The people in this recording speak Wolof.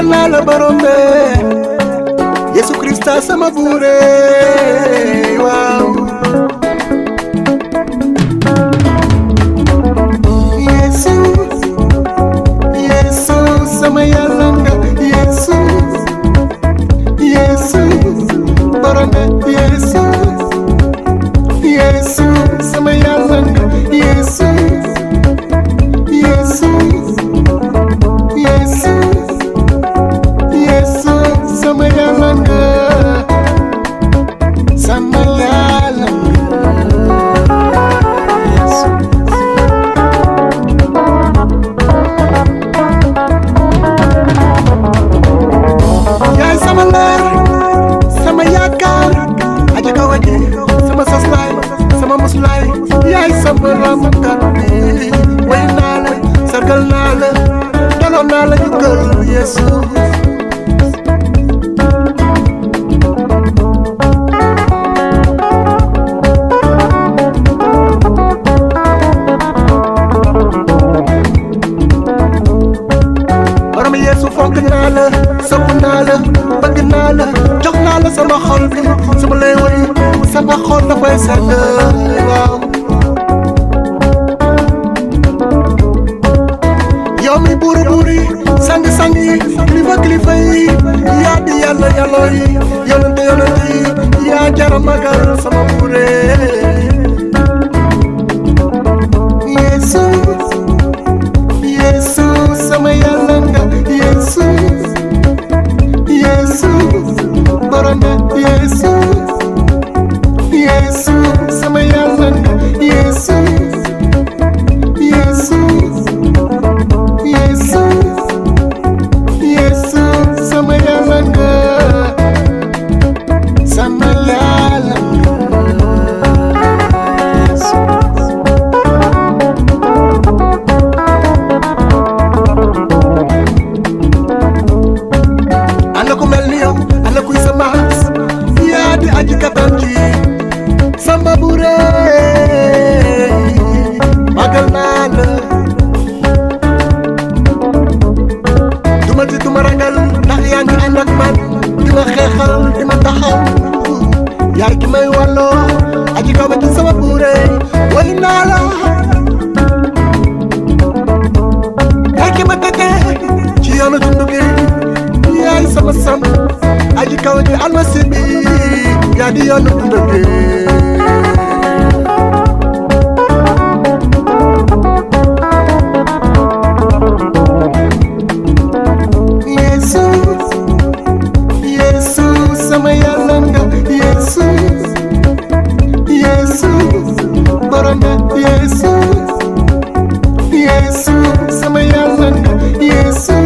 naa la borom be Yesu Krista sama buure waaw Yesu Yesu sama Yàlla nga Yesu Yesu borom be Yesu Yesu sama Yàlla nga Yesu Yesu Yesu Yesu sama Yàlla nga sama Yàlla Yesu yaay sama leer sama yaakaar aja kaw aje sama soslaay sama muslaay yaay sama ramkat bi way naa la sargal naa la daloo naa la jukkal Yesu borom Yesu fonk naa la sopp naa la bëgg naa la jox naa la sama xol bi sama lay woy sama xol dafay sedd waaw yow mi buuri buuri sang yi kilifa yi yaa di yàlla yi yonente yi yaa jara magal sama buure Yesu Yesu sama Yàlla nga Yesu Yesu borom be Yesu Yesu sama Yàlla nga Yesu Yesu Yesu Yesu sama Yàlla nga sama Yàlla nga Yesu ana ku mel ni yow ana kuy sa maas yaa di aji kattan ji sama buure magal naa la duma ti duma ragal ndax yaa ngi ànd ak man di ma xeexal di ma taxaw yaay ki may walloo aji kaw ci sama buure way naa la yaay ki ma tete ci yoonu dundu gi yaay sama sam aji kaw ci almasi bi yaa di yoonu dundu gi Yesu Yesu sama Yàlla nga Yesu Yesu borom be Yesu Yesu sama Yàlla nga Yesu